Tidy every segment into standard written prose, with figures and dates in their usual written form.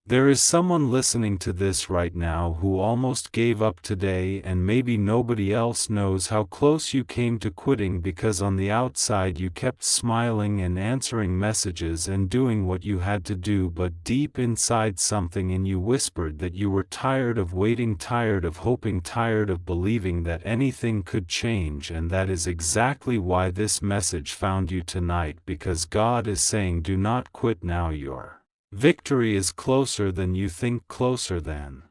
There is someone listening to this right now who almost gave up today, and maybe nobody else knows how close you came to quitting because on the outside you kept smiling and answering messages and doing what you had to do, but deep inside something in you whispered that you were tired of waiting, tired of hoping, tired of believing that anything could change. And that is exactly why this message found you tonight, because God is saying, do not quit now. Your victory is closer than you think, closer than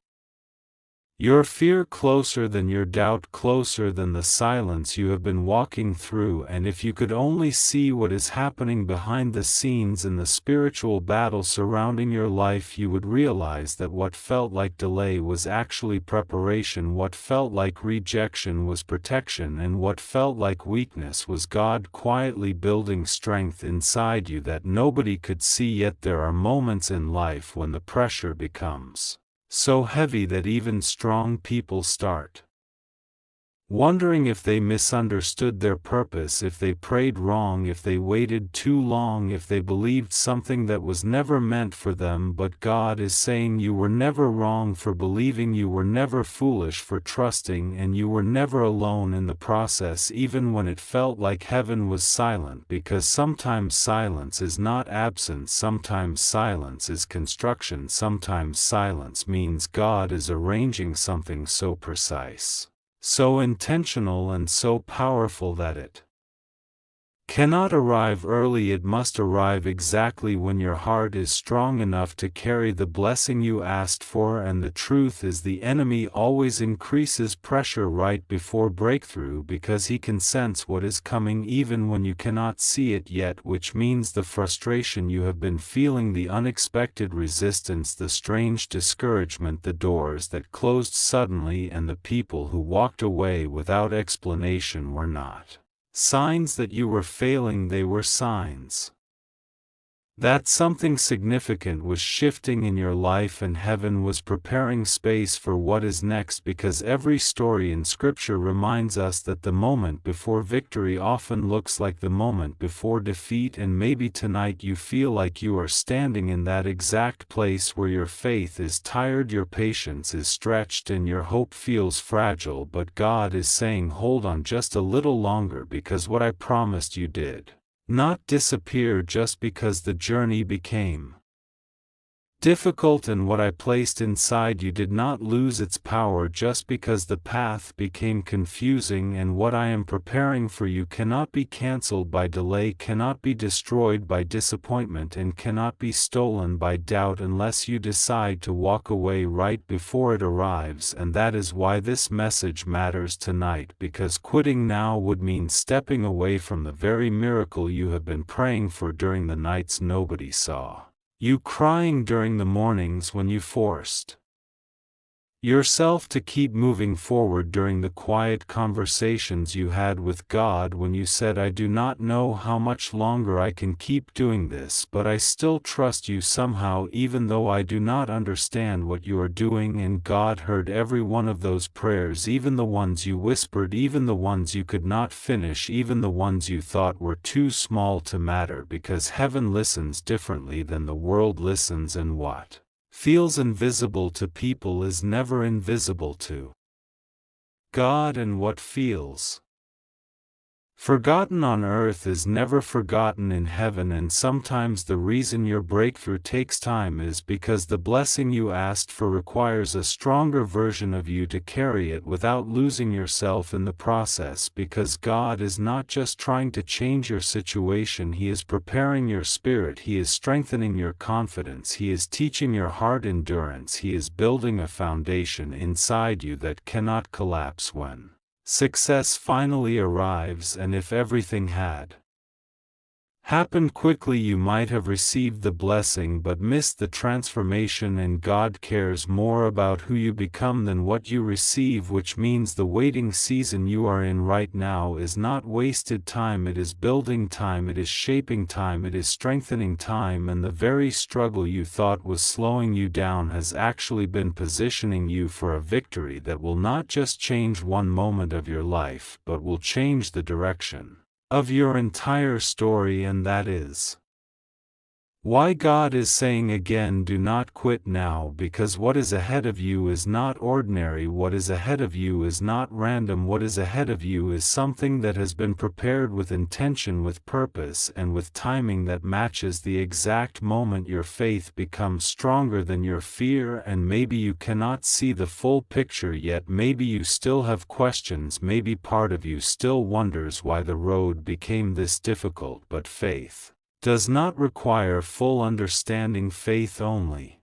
your fear, closer than your doubt, closer than the silence you have been walking through. And if you could only see what is happening behind the scenes in the spiritual battle surrounding your life, you would realize that what felt like delay was actually preparation, what felt like rejection was protection, and what felt like weakness was God quietly building strength inside you that nobody could see. Yet there are moments in life when the pressure becomes so heavy that even strong people start wondering if they misunderstood their purpose, if they prayed wrong, if they waited too long, if they believed something that was never meant for them. But God is saying you were never wrong for believing, you were never foolish for trusting, and you were never alone in the process, even when it felt like heaven was silent. Because sometimes silence is not absence, sometimes silence is construction, sometimes silence means God is arranging something so precise, so intentional, and so powerful that it cannot arrive early. It must arrive exactly when your heart is strong enough to carry the blessing you asked for. And the truth is, the enemy always increases pressure right before breakthrough, because he can sense what is coming even when you cannot see it yet, which means the frustration you have been feeling, the unexpected resistance, the strange discouragement, the doors that closed suddenly, and the people who walked away without explanation were not signs that you were failing, they were signs that something significant was shifting in your life, and heaven was preparing space for what is next. Because every story in Scripture reminds us that the moment before victory often looks like the moment before defeat. And maybe tonight you feel like you are standing in that exact place where your faith is tired, your patience is stretched, and your hope feels fragile. But God is saying, hold on just a little longer, because what I promised you did not disappear just because the journey became difficult, and what I placed inside you did not lose its power just because the path became confusing. And what I am preparing for you cannot be cancelled by delay, cannot be destroyed by disappointment, and cannot be stolen by doubt unless you decide to walk away right before it arrives. And that is why this message matters tonight, because quitting now would mean stepping away from the very miracle you have been praying for during the nights nobody saw, you crying during the mornings when you forced yourself to keep moving forward, during the quiet conversations you had with God when you said, I do not know how much longer I can keep doing this, but I still trust you somehow, even though I do not understand what you are doing. And God heard every one of those prayers, even the ones you whispered, even the ones you could not finish, even the ones you thought were too small to matter, because heaven listens differently than the world listens, and what feels invisible to people is never invisible to God, and what feels forgotten on earth is never forgotten in heaven. And sometimes the reason your breakthrough takes time is because the blessing you asked for requires a stronger version of you to carry it without losing yourself in the process. Because God is not just trying to change your situation, He is preparing your spirit, He is strengthening your confidence, He is teaching your heart endurance, He is building a foundation inside you that cannot collapse when success finally arrives. And if everything had happened quickly, you might have received the blessing but missed the transformation. And God cares more about who you become than what you receive, which means the waiting season you are in right now is not wasted time, it is building time, it is shaping time, it is strengthening time. And the very struggle you thought was slowing you down has actually been positioning you for a victory that will not just change one moment of your life, but will change the direction of your entire story. And that is Why God is saying again, do not quit now, because what is ahead of you is not ordinary, what is ahead of you is not random, what is ahead of you is something that has been prepared with intention, with purpose, and with timing that matches the exact moment your faith becomes stronger than your fear. And maybe you cannot see the full picture yet, maybe you still have questions, maybe part of you still wonders why the road became this difficult, but faith does not require full understanding. Faith only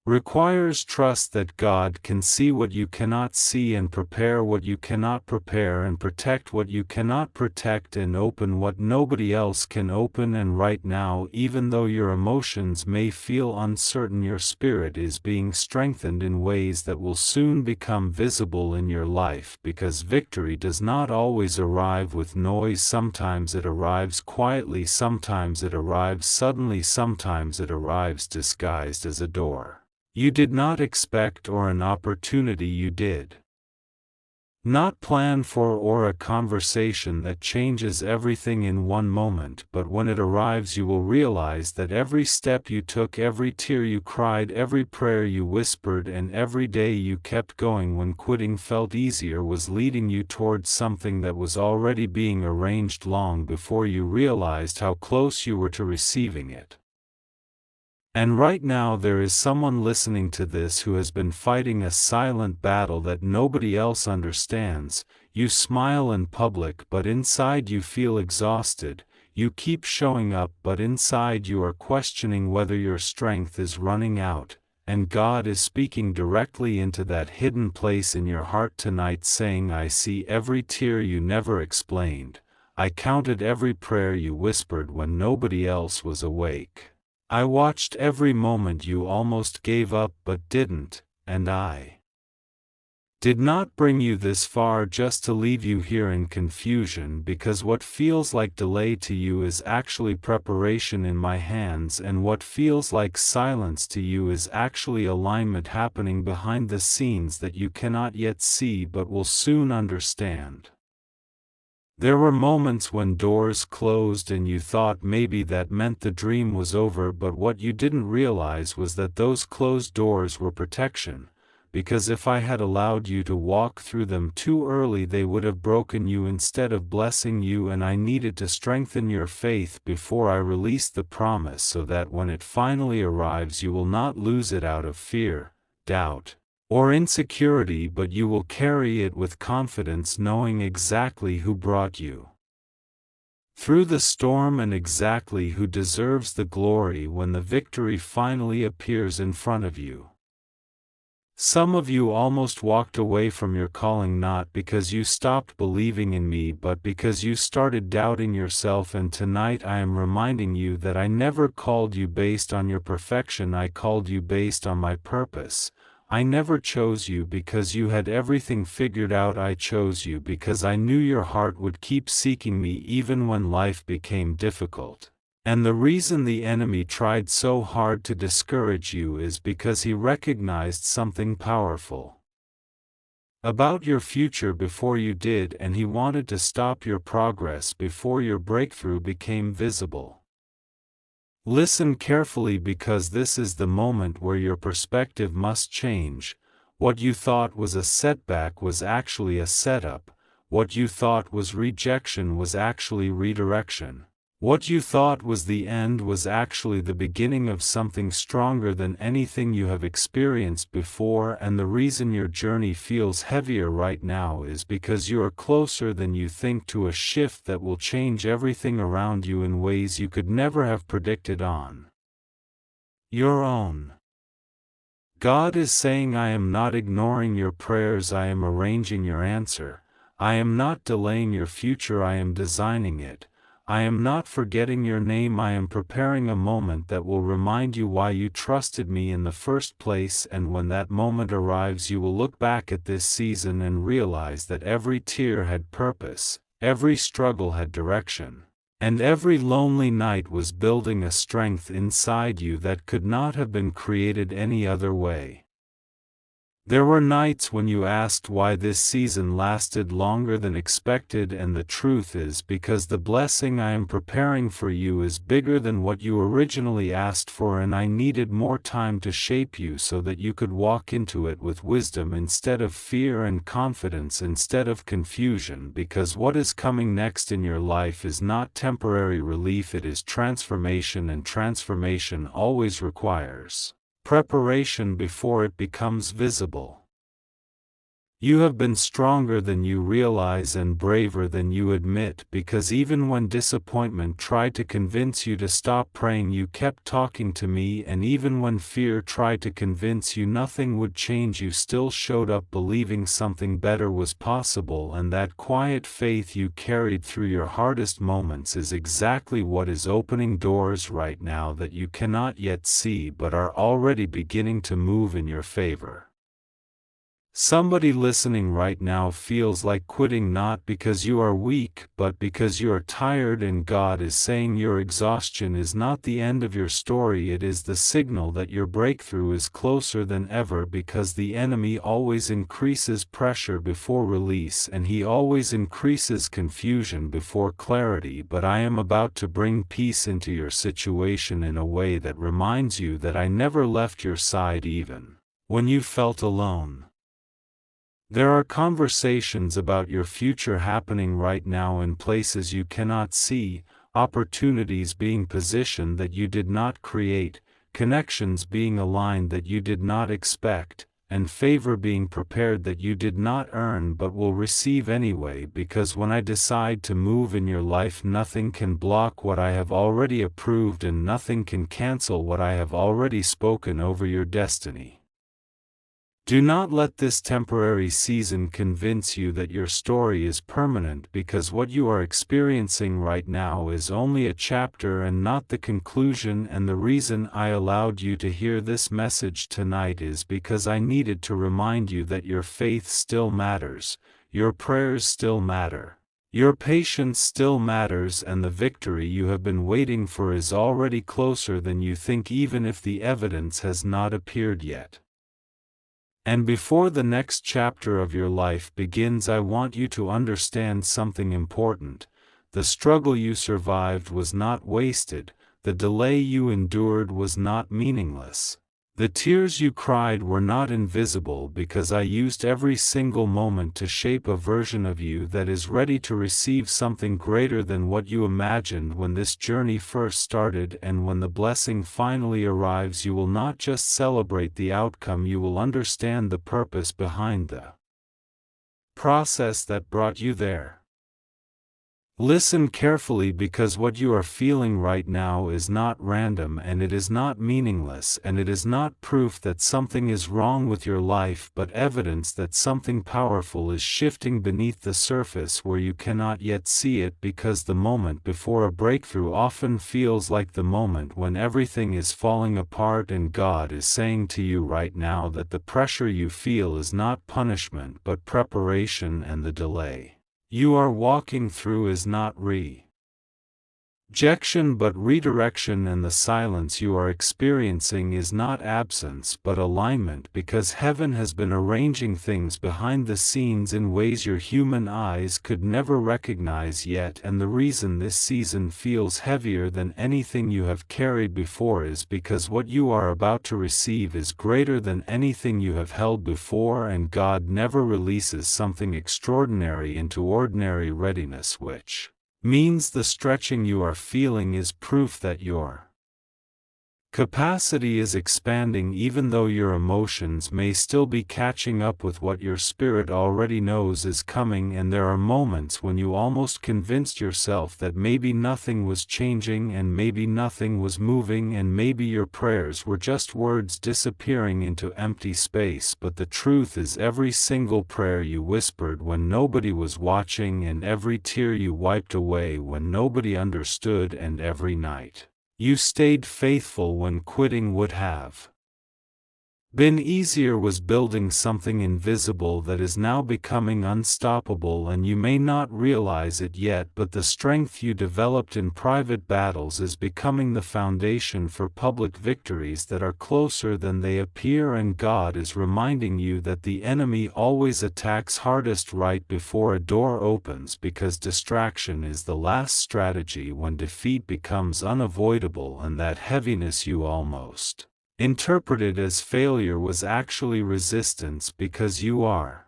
requires trust that God can see what you cannot see, and prepare what you cannot prepare, and protect what you cannot protect, and open what nobody else can open. And right now, even though your emotions may feel uncertain, your spirit is being strengthened in ways that will soon become visible in your life, because victory does not always arrive with noise. Sometimes it arrives quietly, sometimes it arrives suddenly, sometimes it arrives disguised as a door you did not expect, or an opportunity you did not plan for, or a conversation that changes everything in one moment. But when it arrives, you will realize that every step you took, every tear you cried, every prayer you whispered, and every day you kept going when quitting felt easier was leading you towards something that was already being arranged long before you realized how close you were to receiving it. And right now there is someone listening to this who has been fighting a silent battle that nobody else understands. You smile in public, but inside you feel exhausted. You keep showing up, but inside you are questioning whether your strength is running out. And God is speaking directly into that hidden place in your heart tonight, saying, I see every tear you never explained. I counted every prayer you whispered when nobody else was awake. I watched every moment you almost gave up but didn't, and I did not bring you this far just to leave you here in confusion, because what feels like delay to you is actually preparation in my hands, and what feels like silence to you is actually alignment happening behind the scenes that you cannot yet see but will soon understand. There were moments when doors closed and you thought maybe that meant the dream was over, but what you didn't realize was that those closed doors were protection, because if I had allowed you to walk through them too early, they would have broken you instead of blessing you. And I needed to strengthen your faith before I released the promise, so that when it finally arrives you will not lose it out of fear, doubt, or insecurity, but you will carry it with confidence, knowing exactly who brought you through the storm and exactly who deserves the glory when the victory finally appears in front of you. Some of you almost walked away from your calling, not because you stopped believing in me, but because you started doubting yourself. And tonight I am reminding you that I never called you based on your perfection, I called you based on my purpose. I never chose you because you had everything figured out. I chose you because I knew your heart would keep seeking me even when life became difficult. And the reason the enemy tried so hard to discourage you is because he recognized something powerful about your future before you did, and he wanted to stop your progress before your breakthrough became visible. Listen carefully, because this is the moment where your perspective must change. What you thought was a setback was actually a setup. What you thought was rejection was actually redirection. What you thought was the end was actually the beginning of something stronger than anything you have experienced before. And the reason your journey feels heavier right now is because you are closer than you think to a shift that will change everything around you in ways you could never have predicted on your own. God is saying, I am not ignoring your prayers, I am arranging your answer. I am not delaying your future, I am designing it. I am not forgetting your name, I am preparing a moment that will remind you why you trusted me in the first place. And when that moment arrives, you will look back at this season and realize that every tear had purpose, every struggle had direction, and every lonely night was building a strength inside you that could not have been created any other way. There were nights when you asked why this season lasted longer than expected, and the truth is because the blessing I am preparing for you is bigger than what you originally asked for, and I needed more time to shape you so that you could walk into it with wisdom instead of fear and confidence instead of confusion, because what is coming next in your life is not temporary relief, it is transformation, and transformation always requires preparation before it becomes visible. You have been stronger than you realize and braver than you admit, because even when disappointment tried to convince you to stop praying, you kept talking to me, and even when fear tried to convince you nothing would change, you still showed up believing something better was possible, and that quiet faith you carried through your hardest moments is exactly what is opening doors right now that you cannot yet see but are already beginning to move in your favor. Somebody listening right now feels like quitting, not because you are weak, but because you are tired, and God is saying your exhaustion is not the end of your story, it is the signal that your breakthrough is closer than ever, because the enemy always increases pressure before release, and he always increases confusion before clarity, but I am about to bring peace into your situation in a way that reminds you that I never left your side even when you felt alone. There are conversations about your future happening right now in places you cannot see, opportunities being positioned that you did not create, connections being aligned that you did not expect, and favor being prepared that you did not earn but will receive anyway, because when I decide to move in your life, nothing can block what I have already approved, and nothing can cancel what I have already spoken over your destiny. Do not let this temporary season convince you that your story is permanent, because what you are experiencing right now is only a chapter and not the conclusion, and the reason I allowed you to hear this message tonight is because I needed to remind you that your faith still matters, your prayers still matter, your patience still matters, and the victory you have been waiting for is already closer than you think, even if the evidence has not appeared yet. And before the next chapter of your life begins, I want you to understand something important. The struggle you survived was not wasted, the delay you endured was not meaningless. The tears you cried were not invisible, because I used every single moment to shape a version of you that is ready to receive something greater than what you imagined when this journey first started. And when the blessing finally arrives, you will not just celebrate the outcome, you will understand the purpose behind the process that brought you there. Listen carefully, because what you are feeling right now is not random, and it is not meaningless, and it is not proof that something is wrong with your life, but evidence that something powerful is shifting beneath the surface where you cannot yet see it, because the moment before a breakthrough often feels like the moment when everything is falling apart, and God is saying to you right now that the pressure you feel is not punishment but preparation, and the delay you are walking through is not rejection but redirection, and the silence you are experiencing is not absence but alignment, because heaven has been arranging things behind the scenes in ways your human eyes could never recognize yet. And the reason this season feels heavier than anything you have carried before is because what you are about to receive is greater than anything you have held before, and God never releases something extraordinary into ordinary readiness, which means the stretching you are feeling is proof that your capacity is expanding, even though your emotions may still be catching up with what your spirit already knows is coming. And there are moments when you almost convinced yourself that maybe nothing was changing, and maybe nothing was moving, and maybe your prayers were just words disappearing into empty space. But the truth is, every single prayer you whispered when nobody was watching, and every tear you wiped away when nobody understood, and every night you stayed faithful when quitting would have been easier was building something invisible that is now becoming unstoppable, and you may not realize it yet, but the strength you developed in private battles is becoming the foundation for public victories that are closer than they appear, and God is reminding you that the enemy always attacks hardest right before a door opens, because distraction is the last strategy when defeat becomes unavoidable, and that heaviness you almost interpreted as failure was actually resistance, because you are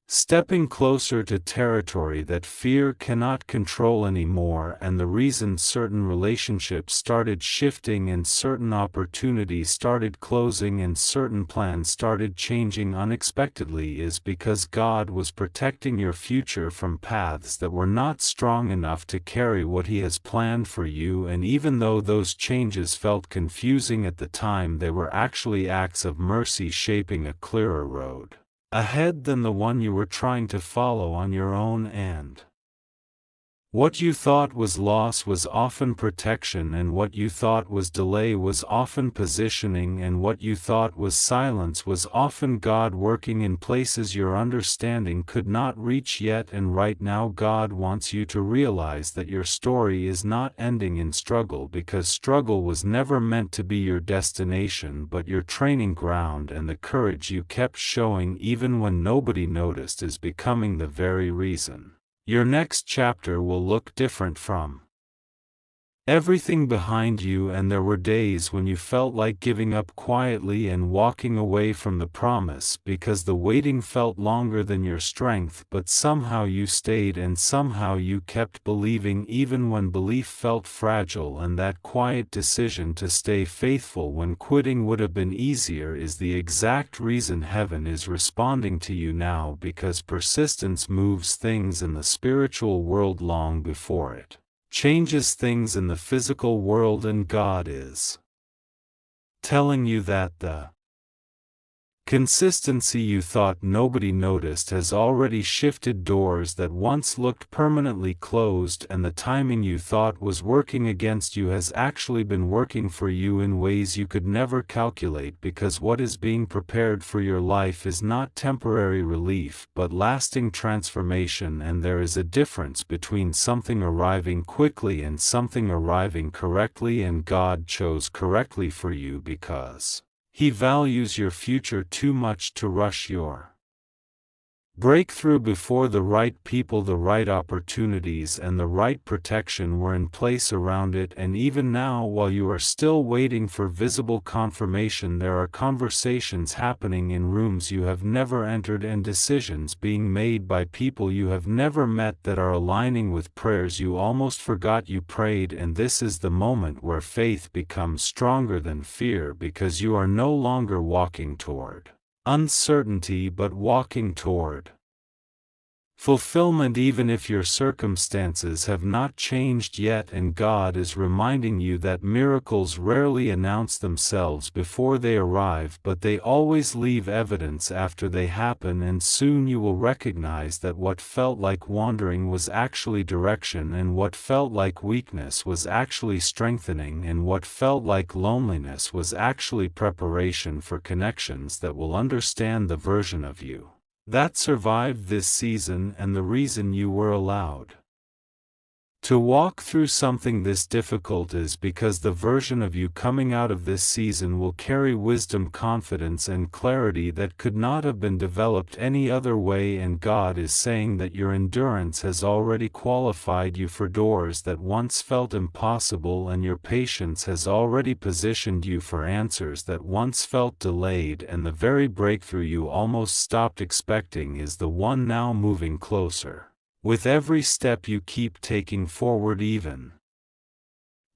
stepping closer to territory that fear cannot control anymore. And the reason certain relationships started shifting and certain opportunities started closing and certain plans started changing unexpectedly is because God was protecting your future from paths that were not strong enough to carry what He has planned for you. And even though those changes felt confusing at the time, they were actually acts of mercy shaping a clearer road ahead than the one you were trying to follow on your own. And what you thought was loss was often protection, and what you thought was delay was often positioning, and what you thought was silence was often God working in places your understanding could not reach yet. And right now God wants you to realize that your story is not ending in struggle, because struggle was never meant to be your destination but your training ground, and the courage you kept showing even when nobody noticed is becoming the very reason your next chapter will look different from everything behind you. And there were days when you felt like giving up quietly and walking away from the promise, because the waiting felt longer than your strength, but somehow you stayed, and somehow you kept believing even when belief felt fragile. And that quiet decision to stay faithful when quitting would have been easier is the exact reason heaven is responding to you now, because persistence moves things in the spiritual world long before it changes things in the physical world. And God is telling you that the consistency you thought nobody noticed has already shifted doors that once looked permanently closed, and the timing you thought was working against you has actually been working for you in ways you could never calculate, because what is being prepared for your life is not temporary relief but lasting transformation. And there is a difference between something arriving quickly and something arriving correctly, and God chose correctly for you because He values your future too much to rush your breakthrough before the right people, the right opportunities, and the right protection were in place around it. And even now, while you are still waiting for visible confirmation, there are conversations happening in rooms you have never entered, and decisions being made by people you have never met that are aligning with prayers you almost forgot you prayed. And this is the moment where faith becomes stronger than fear, because you are no longer walking toward uncertainty but walking toward fulfillment, even if your circumstances have not changed yet. And God is reminding you that miracles rarely announce themselves before they arrive, but they always leave evidence after they happen. And soon you will recognize that what felt like wandering was actually direction, and what felt like weakness was actually strengthening, and what felt like loneliness was actually preparation for connections that will understand the version of you that survived this season. And the reason you were allowed to walk through something this difficult is because the version of you coming out of this season will carry wisdom, confidence, and clarity that could not have been developed any other way. And God is saying that your endurance has already qualified you for doors that once felt impossible, and your patience has already positioned you for answers that once felt delayed. And the very breakthrough you almost stopped expecting is the one now moving closer with every step you keep taking forward, even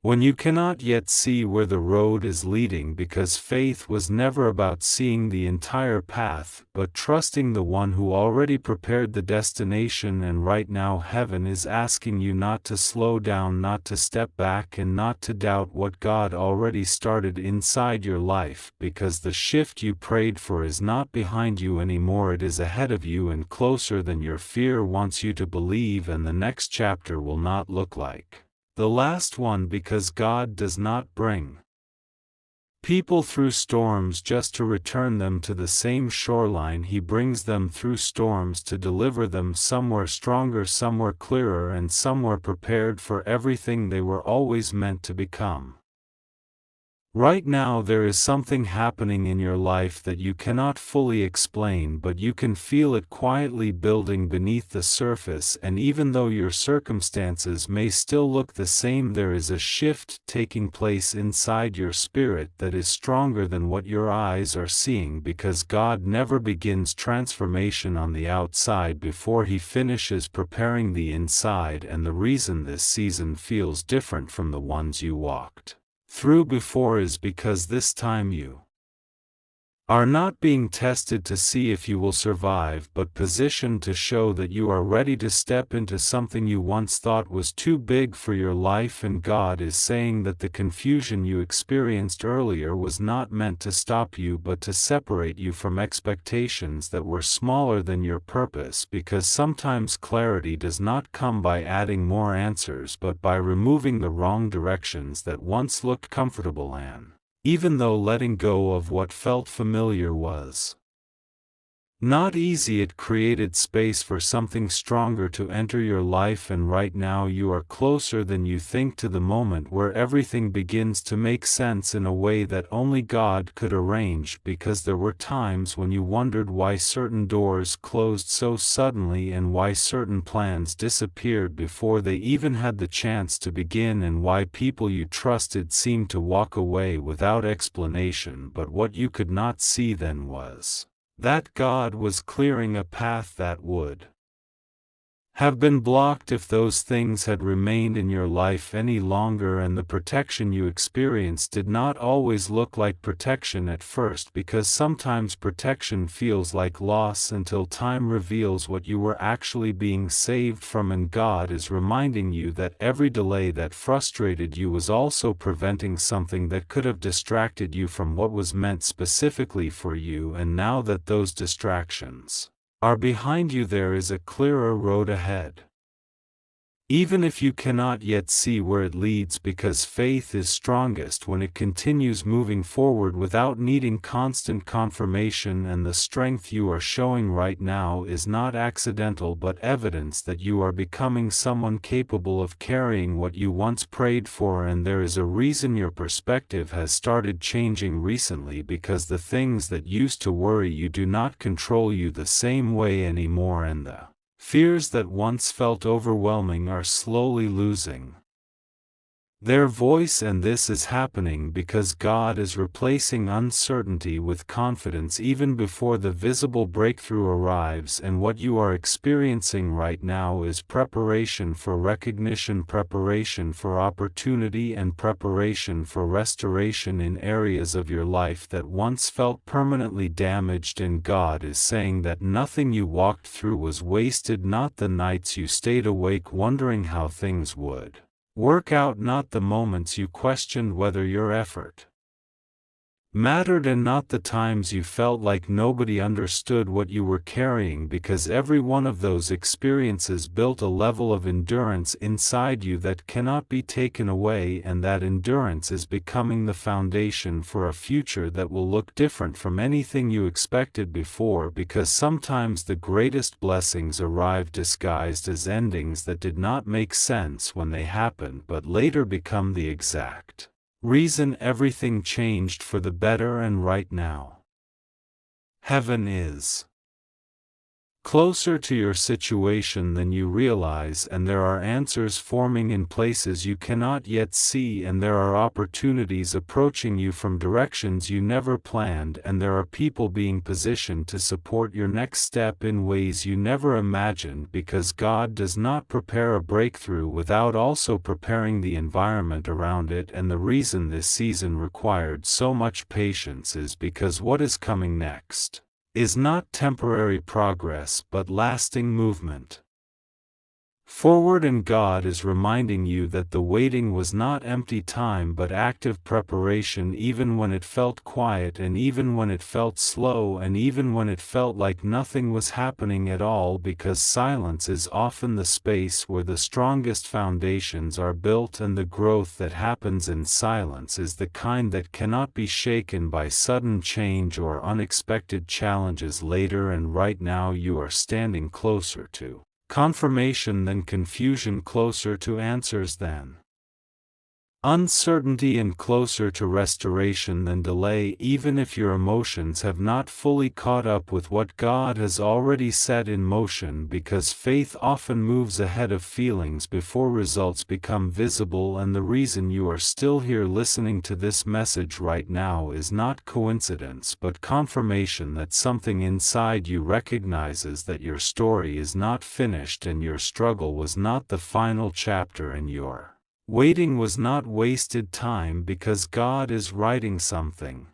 when you cannot yet see where the road is leading, because faith was never about seeing the entire path, but trusting the one who already prepared the destination. And right now heaven is asking you not to slow down, not to step back, and not to doubt what God already started inside your life, because the shift you prayed for is not behind you anymore, it is ahead of you and closer than your fear wants you to believe. And the next chapter will not look like the last one, because God does not bring people through storms just to return them to the same shoreline. He brings them through storms to deliver them somewhere stronger, somewhere clearer, and somewhere prepared for everything they were always meant to become. Right now there is something happening in your life that you cannot fully explain, but you can feel it quietly building beneath the surface, and even though your circumstances may still look the same, there is a shift taking place inside your spirit that is stronger than what your eyes are seeing, because God never begins transformation on the outside before He finishes preparing the inside. And the reason this season feels different from the ones you walked through before is because this time you are not being tested to see if you will survive, but positioned to show that you are ready to step into something you once thought was too big for your life. And God is saying that the confusion you experienced earlier was not meant to stop you, but to separate you from expectations that were smaller than your purpose, because sometimes clarity does not come by adding more answers, but by removing the wrong directions that once looked comfortable. And even though letting go of what felt familiar was not easy, it created space for something stronger to enter your life. And right now you are closer than you think to the moment where everything begins to make sense in a way that only God could arrange, because there were times when you wondered why certain doors closed so suddenly, and why certain plans disappeared before they even had the chance to begin, and why people you trusted seemed to walk away without explanation. But what you could not see then was that God was clearing a path that would have been blocked if those things had remained in your life any longer. And the protection you experienced did not always look like protection at first, because sometimes protection feels like loss until time reveals what you were actually being saved from. And God is reminding you that every delay that frustrated you was also preventing something that could have distracted you from what was meant specifically for you. And now that those distractions are behind you, there is a clearer road ahead. Even if you cannot yet see where it leads, because faith is strongest when it continues moving forward without needing constant confirmation. And the strength you are showing right now is not accidental, but evidence that you are becoming someone capable of carrying what you once prayed for. And there is a reason your perspective has started changing recently, because the things that used to worry you do not control you the same way anymore, and the fears that once felt overwhelming are slowly losing their voice. And this is happening because God is replacing uncertainty with confidence even before the visible breakthrough arrives. And what you are experiencing right now is preparation for recognition, preparation for opportunity, and preparation for restoration in areas of your life that once felt permanently damaged. And God is saying that nothing you walked through was wasted, not the nights you stayed awake wondering how things would work out, not the moments you questioned whether your effort mattered, and not the times you felt like nobody understood what you were carrying, because every one of those experiences built a level of endurance inside you that cannot be taken away. And that endurance is becoming the foundation for a future that will look different from anything you expected before, because sometimes the greatest blessings arrive disguised as endings that did not make sense when they happened, but later become the exact reason everything changed for the better. And right now, heaven is closer to your situation than you realize, and there are answers forming in places you cannot yet see, and there are opportunities approaching you from directions you never planned, and there are people being positioned to support your next step in ways you never imagined, because God does not prepare a breakthrough without also preparing the environment around it. And the reason this season required so much patience is because what is coming next is not temporary progress but lasting movement. Forward, and God is reminding you that the waiting was not empty time but active preparation, even when it felt quiet, and even when it felt slow, and even when it felt like nothing was happening at all, because silence is often the space where the strongest foundations are built, and the growth that happens in silence is the kind that cannot be shaken by sudden change or unexpected challenges later. And right now you are standing closer to confirmation than confusion, closer to answers than uncertainty, and closer to restoration than delay, even if your emotions have not fully caught up with what God has already set in motion, because faith often moves ahead of feelings before results become visible. And the reason you are still here listening to this message right now is not coincidence but confirmation that something inside you recognizes that your story is not finished, and your struggle was not the final chapter, and your waiting was not wasted time, because God is writing something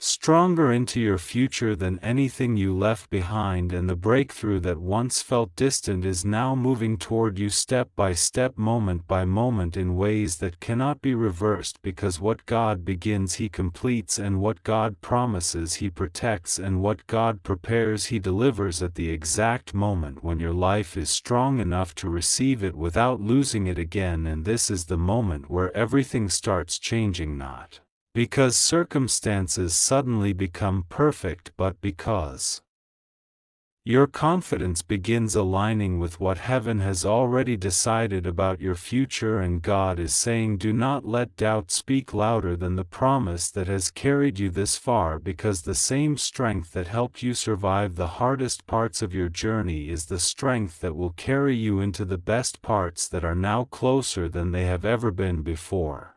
stronger into your future than anything you left behind, and the breakthrough that once felt distant is now moving toward you step by step, moment by moment, in ways that cannot be reversed, because what God begins He completes, and what God promises He protects, and what God prepares He delivers at the exact moment when your life is strong enough to receive it without losing it again. And this is the moment where everything starts changing, not because circumstances suddenly become perfect, but because your confidence begins aligning with what heaven has already decided about your future. And God is saying, do not let doubt speak louder than the promise that has carried you this far, because the same strength that helped you survive the hardest parts of your journey is the strength that will carry you into the best parts that are now closer than they have ever been before.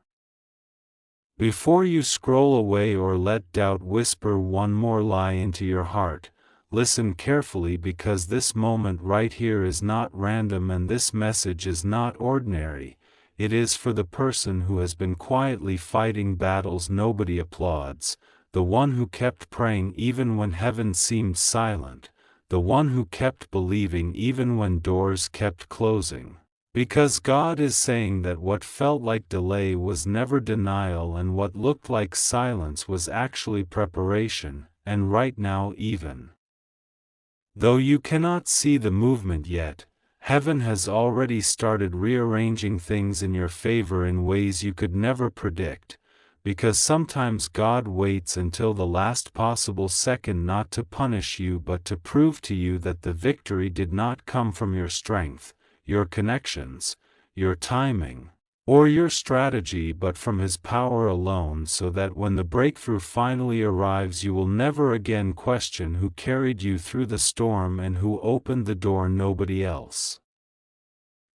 Before you scroll away or let doubt whisper one more lie into your heart, listen carefully, because this moment right here is not random, and this message is not ordinary. It is for the person who has been quietly fighting battles nobody applauds, the one who kept praying even when heaven seemed silent, the one who kept believing even when doors kept closing. Because God is saying that what felt like delay was never denial, and what looked like silence was actually preparation. And right now, even though you cannot see the movement yet, heaven has already started rearranging things in your favor in ways you could never predict. Because sometimes God waits until the last possible second, not to punish you but to prove to you that the victory did not come from your strength, your connections, your timing, or your strategy, but from His power alone, so that when the breakthrough finally arrives you will never again question who carried you through the storm and who opened the door nobody else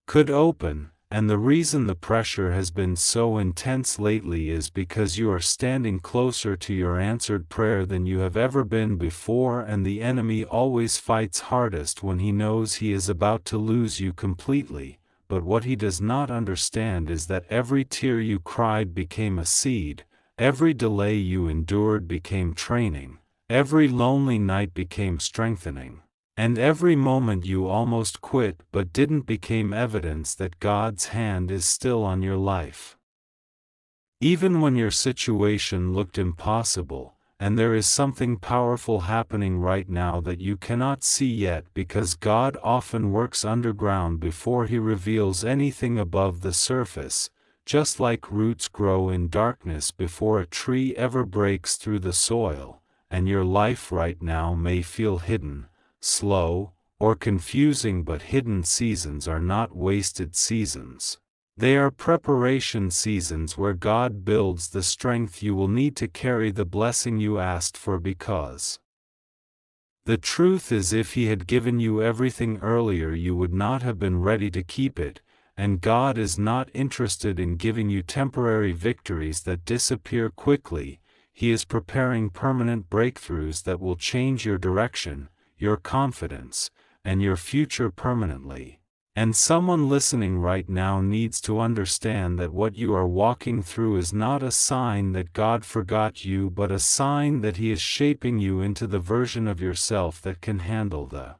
could open. And the reason the pressure has been so intense lately is because you are standing closer to your answered prayer than you have ever been before, and the enemy always fights hardest when he knows he is about to lose you completely. But what he does not understand is that every tear you cried became a seed, every delay you endured became training, every lonely night became strengthening, and every moment you almost quit but didn't became evidence that God's hand is still on your life. Even when your situation looked impossible, and there is something powerful happening right now that you cannot see yet, because God often works underground before He reveals anything above the surface, just like roots grow in darkness before a tree ever breaks through the soil. And your life right now may feel hidden, slow, or confusing, but hidden seasons are not wasted seasons. They are preparation seasons where God builds the strength you will need to carry the blessing you asked for. Because the truth is, if He had given you everything earlier you would not have been ready to keep it, and God is not interested in giving you temporary victories that disappear quickly. He is preparing permanent breakthroughs that will change your direction, your confidence, and your future permanently. And someone listening right now needs to understand that what you are walking through is not a sign that God forgot you, but a sign that He is shaping you into the version of yourself that can handle the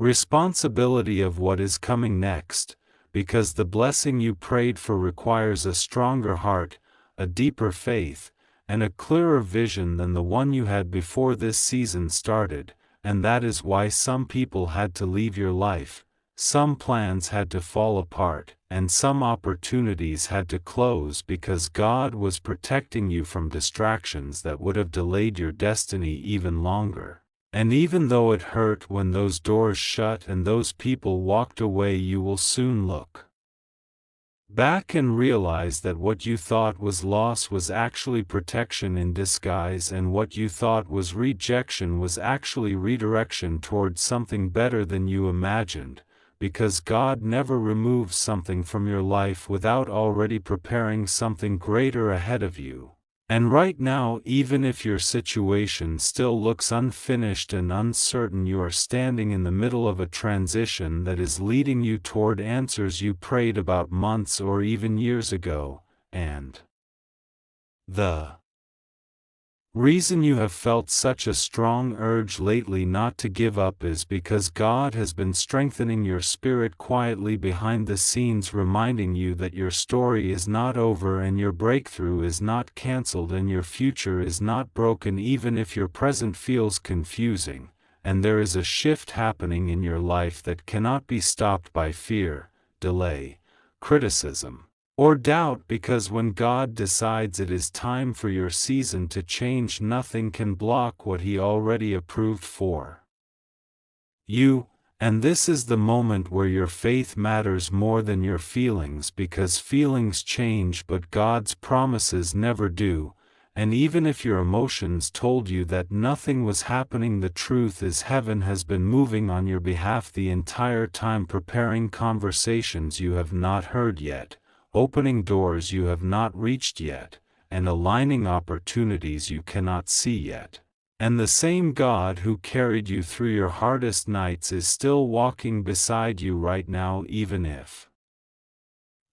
responsibility of what is coming next, because the blessing you prayed for requires a stronger heart, a deeper faith, and a clearer vision than the one you had before this season started, and that is why some people had to leave your life, some plans had to fall apart, and some opportunities had to close because God was protecting you from distractions that would have delayed your destiny even longer. And even though it hurt when those doors shut and those people walked away, you will soon look back and realize that what you thought was loss was actually protection in disguise, and what you thought was rejection was actually redirection towards something better than you imagined, because God never removes something from your life without already preparing something greater ahead of you. And right now, even if your situation still looks unfinished and uncertain, you are standing in the middle of a transition that is leading you toward answers you prayed about months or even years ago, and the reason you have felt such a strong urge lately not to give up is because God has been strengthening your spirit quietly behind the scenes, reminding you that your story is not over and your breakthrough is not canceled and your future is not broken, even if your present feels confusing, and there is a shift happening in your life that cannot be stopped by fear, delay, criticism, or doubt, because when God decides it is time for your season to change, nothing can block what He already approved for you. And this is the moment where your faith matters more than your feelings, because feelings change but God's promises never do. And even if your emotions told you that nothing was happening, the truth is heaven has been moving on your behalf the entire time, preparing conversations you have not heard yet, opening doors you have not reached yet, and aligning opportunities you cannot see yet. And the same God who carried you through your hardest nights is still walking beside you right now, even if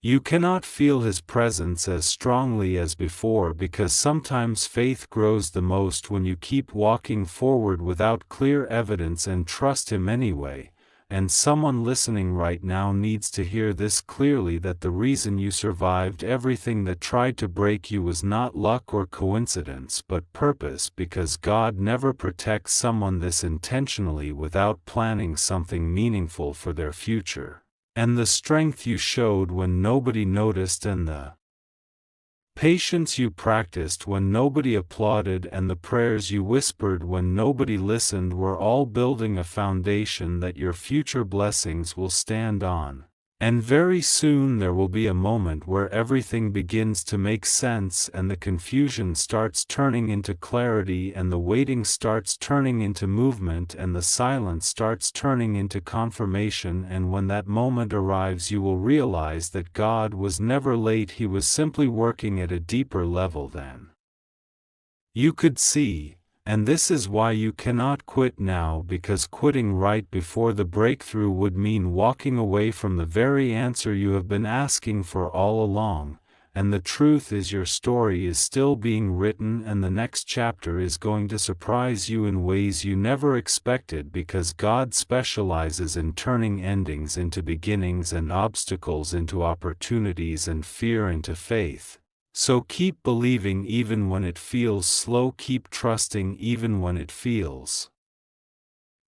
you cannot feel His presence as strongly as before, because sometimes faith grows the most when you keep walking forward without clear evidence and trust Him anyway. And someone listening right now needs to hear this clearly, that the reason you survived everything that tried to break you was not luck or coincidence but purpose, because God never protects someone this intentionally without planning something meaningful for their future. And the strength you showed when nobody noticed, and the patience you practiced when nobody applauded, and the prayers you whispered when nobody listened, were all building a foundation that your future blessings will stand on. And very soon there will be a moment where everything begins to make sense, and the confusion starts turning into clarity, and the waiting starts turning into movement, and the silence starts turning into confirmation. And when that moment arrives, you will realize that God was never late, He was simply working at a deeper level than you could see. And this is why you cannot quit now, because quitting right before the breakthrough would mean walking away from the very answer you have been asking for all along. And the truth is, your story is still being written, and the next chapter is going to surprise you in ways you never expected, because God specializes in turning endings into beginnings and obstacles into opportunities and fear into faith. So keep believing even when it feels slow, keep trusting even when it feels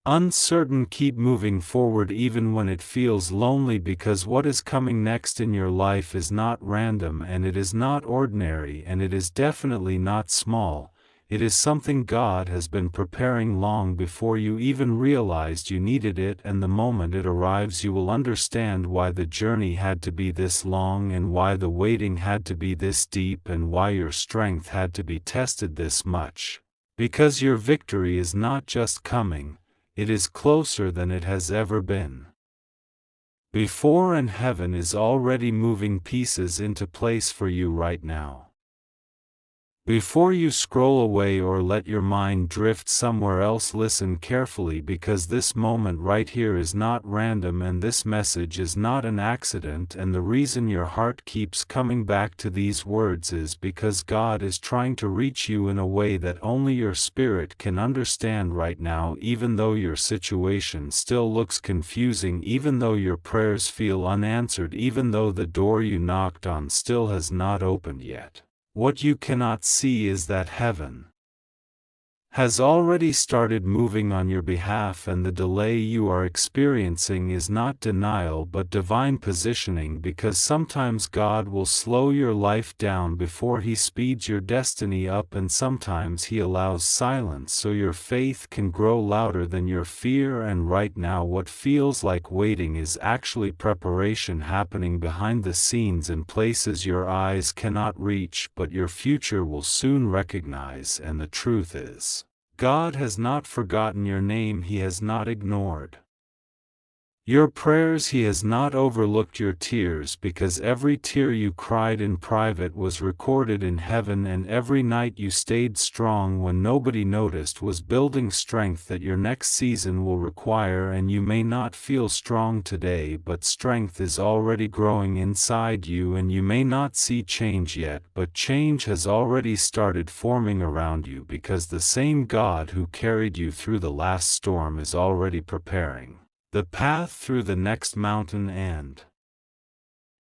uncertain, keep moving forward even when it feels lonely, because what is coming next in your life is not random, and it is not ordinary, and it is definitely not small. It is something God has been preparing long before you even realized you needed it, and the moment it arrives you will understand why the journey had to be this long, and why the waiting had to be this deep, and why your strength had to be tested this much. Because your victory is not just coming, it is closer than it has ever been before, and heaven is already moving pieces into place for you right now. Before you scroll away or let your mind drift somewhere else, listen carefully, because this moment right here is not random and this message is not an accident, and the reason your heart keeps coming back to these words is because God is trying to reach you in a way that only your spirit can understand right now, even though your situation still looks confusing, even though your prayers feel unanswered, even though the door you knocked on still has not opened yet. What you cannot see is that heaven has already started moving on your behalf, and the delay you are experiencing is not denial but divine positioning, because sometimes God will slow your life down before He speeds your destiny up, and sometimes He allows silence so your faith can grow louder than your fear. And right now what feels like waiting is actually preparation happening behind the scenes in places your eyes cannot reach but your future will soon recognize. And the truth is, God has not forgotten your name. He has not ignored your prayers. He has not overlooked your tears, because every tear you cried in private was recorded in heaven, and every night you stayed strong when nobody noticed was building strength that your next season will require. And you may not feel strong today, but strength is already growing inside you, and you may not see change yet, but change has already started forming around you, because the same God who carried you through the last storm is already preparing the path through the next mountain. And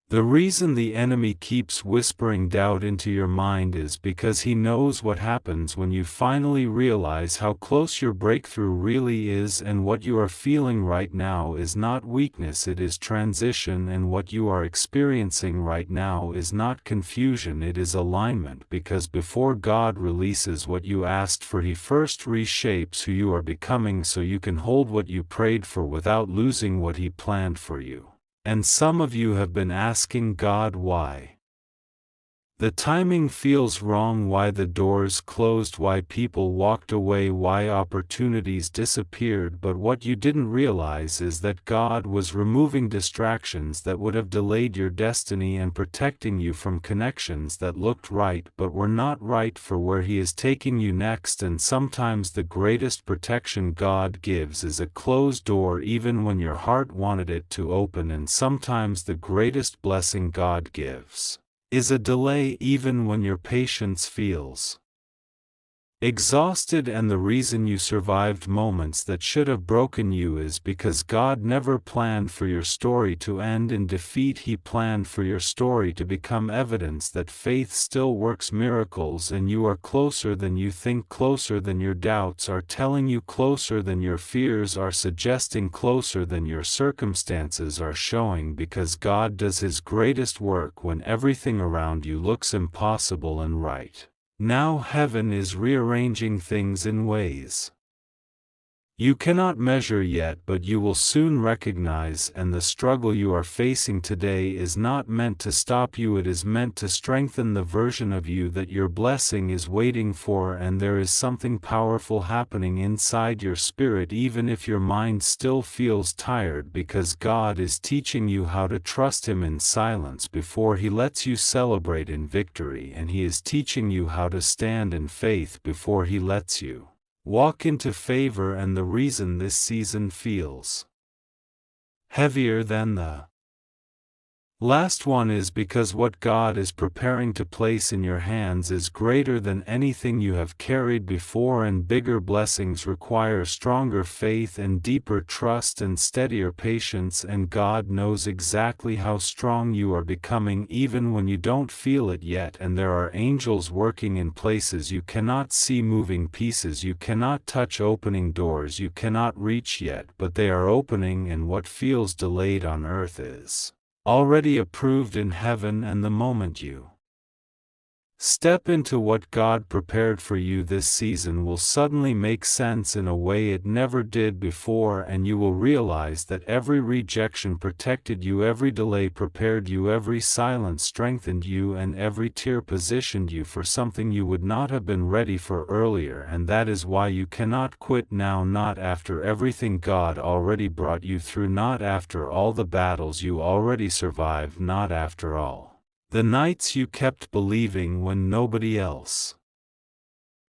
the reason the enemy keeps whispering doubt into your mind is because he knows what happens when you finally realize how close your breakthrough really is. And what you are feeling right now is not weakness, it is transition. And what you are experiencing right now is not confusion, it is alignment, because before God releases what you asked for, He first reshapes who you are becoming so you can hold what you prayed for without losing what He planned for you. And some of you have been asking God why the timing feels wrong, why the doors closed, why people walked away, why opportunities disappeared. But what you didn't realize is that God was removing distractions that would have delayed your destiny and protecting you from connections that looked right but were not right for where He is taking you next. And sometimes the greatest protection God gives is a closed door even when your heart wanted it to open. And sometimes the greatest blessing God gives is a delay even when your patience feels exhausted. And the reason you survived moments that should have broken you is because God never planned for your story to end in defeat. He planned for your story to become evidence that faith still works miracles, and you are closer than you think, closer than your doubts are telling you, closer than your fears are suggesting, closer than your circumstances are showing, because God does His greatest work when everything around you looks impossible. And right now heaven is rearranging things in ways you cannot measure yet, but you will soon recognize. And the struggle you are facing today is not meant to stop you, it is meant to strengthen the version of you that your blessing is waiting for. And there is something powerful happening inside your spirit, even if your mind still feels tired, because God is teaching you how to trust Him in silence before He lets you celebrate in victory, and He is teaching you how to stand in faith before He lets you walk into favor. And the reason this season feels heavier than the last one is because what God is preparing to place in your hands is greater than anything you have carried before, and bigger blessings require stronger faith and deeper trust and steadier patience. And God knows exactly how strong you are becoming even when you don't feel it yet. And there are angels working in places you cannot see, moving pieces you cannot touch, opening doors you cannot reach yet, but they are opening. And what feels delayed on earth is already approved in heaven. And the moment you step into what God prepared for you this season will suddenly make sense in a way it never did before, and you will realize that every rejection protected you, every delay prepared you, every silence strengthened you, and every tear positioned you for something you would not have been ready for earlier. And that is why you cannot quit now, not after everything God already brought you through, not after all the battles you already survived, not after all the nights you kept believing when nobody else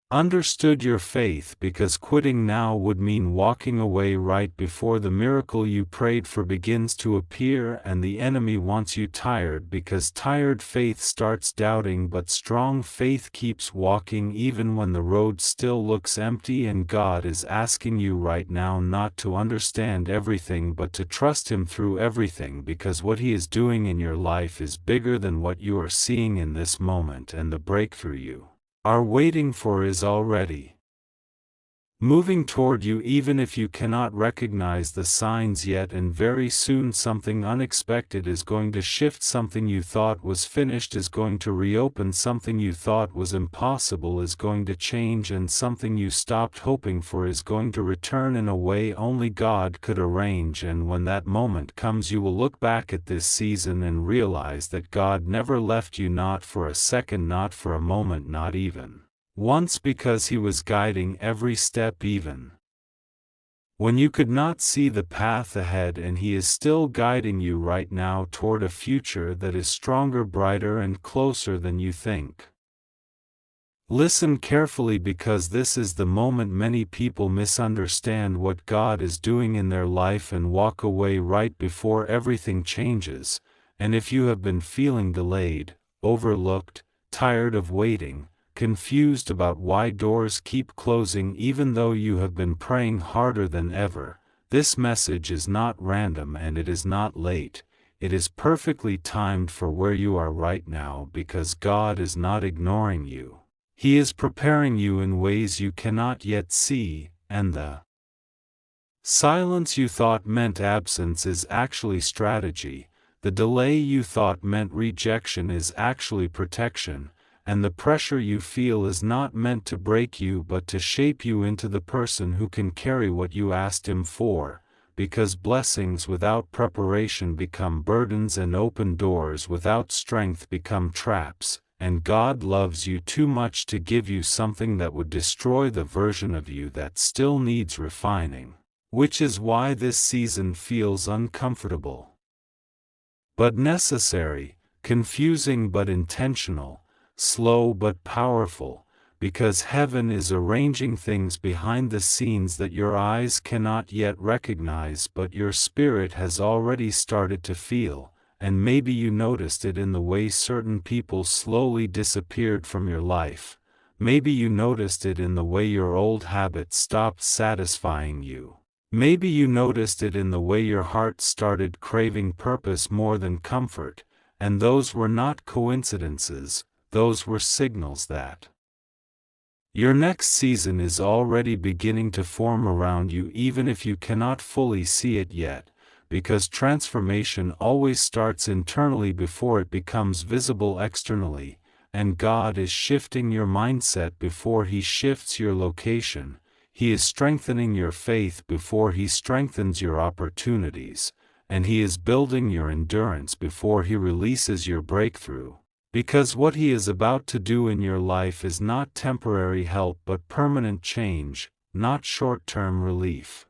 understood your faith, because quitting now would mean walking away right before the miracle you prayed for begins to appear, and the enemy wants you tired, because tired faith starts doubting, but strong faith keeps walking even when the road still looks empty. And God is asking you right now not to understand everything but to trust Him through everything, because what He is doing in your life is bigger than what you are seeing in this moment, and the breakthrough you are waiting for is already moving toward you, even if you cannot recognize the signs yet. And very soon something unexpected is going to shift. Something you thought was finished is going to reopen. Something you thought was impossible is going to change, and something you stopped hoping for is going to return in a way only God could arrange. And when that moment comes, you will look back at this season and realize that God never left you, not for a second, not for a moment, not even once, because He was guiding every step, even when you could not see the path ahead. And He is still guiding you right now toward a future that is stronger, brighter, and closer than you think. Listen carefully, because this is the moment many people misunderstand what God is doing in their life and walk away right before everything changes. And if you have been feeling delayed, overlooked, tired of waiting, confused about why doors keep closing even though you have been praying harder than ever, this message is not random, and it is not late. It is perfectly timed for where you are right now, because God is not ignoring you. He is preparing you in ways you cannot yet see, and the silence you thought meant absence is actually strategy. The delay you thought meant rejection is actually protection. And the pressure you feel is not meant to break you but to shape you into the person who can carry what you asked Him for, because blessings without preparation become burdens, and open doors without strength become traps. And God loves you too much to give you something that would destroy the version of you that still needs refining, which is why this season feels uncomfortable but necessary, confusing but intentional, slow but powerful, because heaven is arranging things behind the scenes that your eyes cannot yet recognize, but your spirit has already started to feel. And maybe you noticed it in the way certain people slowly disappeared from your life. Maybe you noticed it in the way your old habits stopped satisfying you. Maybe you noticed it in the way your heart started craving purpose more than comfort. And those were not coincidences. Those were signals that your next season is already beginning to form around you, even if you cannot fully see it yet, because transformation always starts internally before it becomes visible externally. And God is shifting your mindset before He shifts your location. He is strengthening your faith before He strengthens your opportunities, and He is building your endurance before He releases your breakthrough. Because what He is about to do in your life is not temporary help but permanent change, not short-term relief,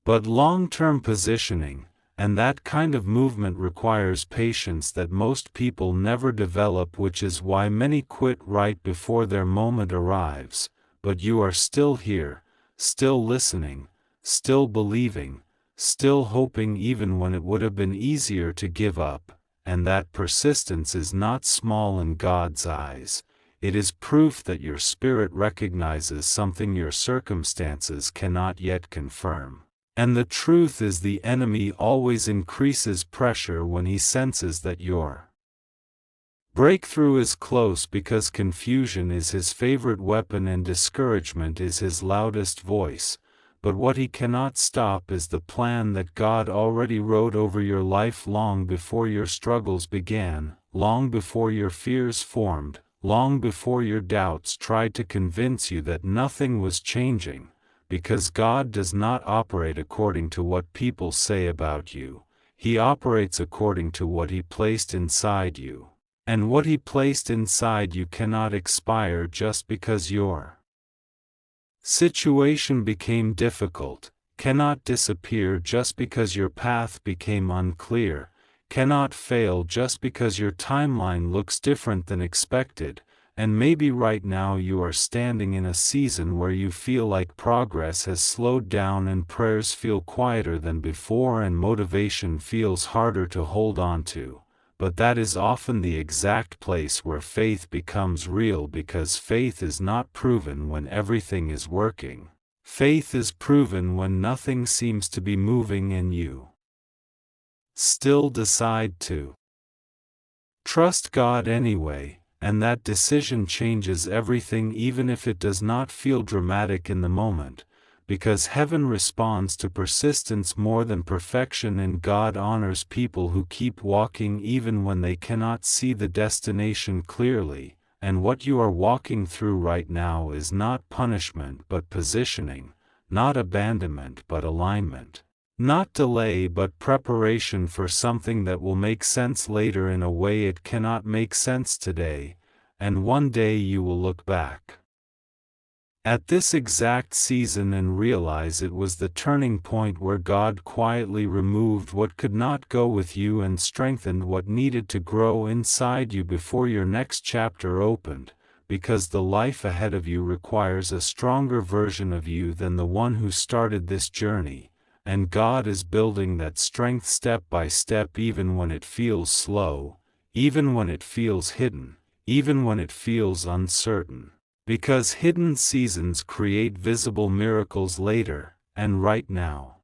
but long-term positioning. And that kind of movement requires patience that most people never develop, which is why many quit right before their moment arrives. But you are still here, still listening, still believing, still hoping, even when it would have been easier to give up. And that persistence is not small in God's eyes. It is proof that your spirit recognizes something your circumstances cannot yet confirm. And the truth is, the enemy always increases pressure when he senses that your breakthrough is close, because confusion is his favorite weapon and discouragement is his loudest voice. But what he cannot stop is the plan that God already wrote over your life long before your struggles began, long before your fears formed, long before your doubts tried to convince you that nothing was changing. Because God does not operate according to what people say about you. He operates according to what He placed inside you. And what He placed inside you cannot expire just because your situation became difficult, cannot disappear just because your path became unclear, cannot fail just because your timeline looks different than expected. And maybe right now you are standing in a season where you feel like progress has slowed down and prayers feel quieter than before and motivation feels harder to hold on to. But that is often the exact place where faith becomes real, because faith is not proven when everything is working. Faith is proven when nothing seems to be moving and you still decide to trust God anyway. And that decision changes everything, even if it does not feel dramatic in the moment, because heaven responds to persistence more than perfection, and God honors people who keep walking even when they cannot see the destination clearly. And what you are walking through right now is not punishment but positioning, not abandonment but alignment. Not delay but preparation for something that will make sense later in a way it cannot make sense today, and one day you will look back at this exact season and realize it was the turning point where God quietly removed what could not go with you and strengthened what needed to grow inside you before your next chapter opened, because the life ahead of you requires a stronger version of you than the one who started this journey. And God is building that strength step by step, even when it feels slow, even when it feels hidden, even when it feels uncertain. Because hidden seasons create visible miracles later, and right now.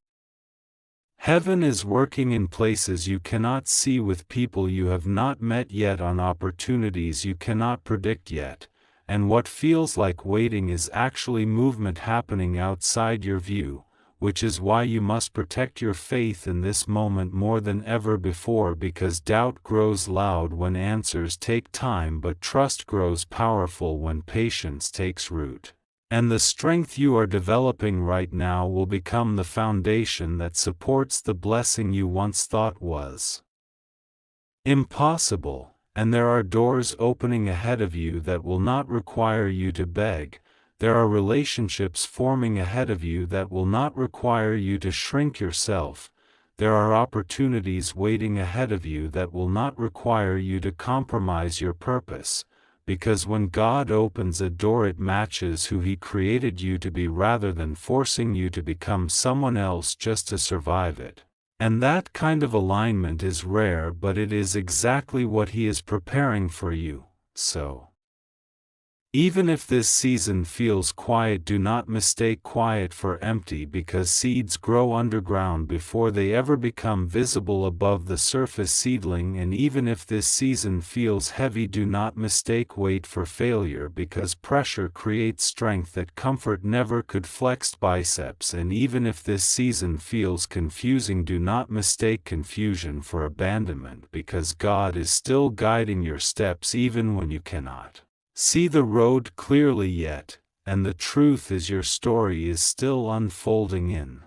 Heaven is working in places you cannot see, with people you have not met yet, on opportunities you cannot predict yet, and what feels like waiting is actually movement happening outside your view. Which is why you must protect your faith in this moment more than ever before, because doubt grows loud when answers take time, but trust grows powerful when patience takes root. And the strength you are developing right now will become the foundation that supports the blessing you once thought was impossible. And there are doors opening ahead of you that will not require you to beg. There are relationships forming ahead of you that will not require you to shrink yourself. There are opportunities waiting ahead of you that will not require you to compromise your purpose, because when God opens a door, it matches who He created you to be rather than forcing you to become someone else just to survive it. And that kind of alignment is rare, but it is exactly what He is preparing for you. So, even if this season feels quiet, do not mistake quiet for empty, because seeds grow underground before they ever become visible above the surface seedling. And even if this season feels heavy, do not mistake weight for failure, because pressure creates strength that comfort never could. Flexed biceps. And even if this season feels confusing, do not mistake confusion for abandonment, because God is still guiding your steps even when you cannot see the road clearly yet, and the truth is your story is still unfolding in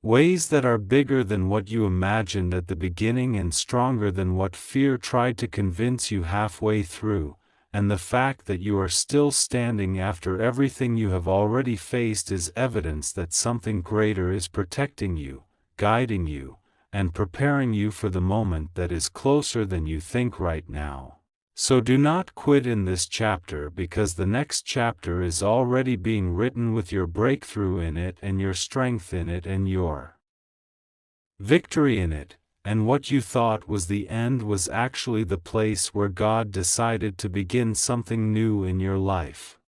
ways that are bigger than what you imagined at the beginning and stronger than what fear tried to convince you halfway through. And the fact that you are still standing after everything you have already faced is evidence that something greater is protecting you, guiding you, and preparing you for the moment that is closer than you think right now. So do not quit in this chapter, because the next chapter is already being written with your breakthrough in it and your strength in it and your victory in it. And what you thought was the end was actually the place where God decided to begin something new in your life.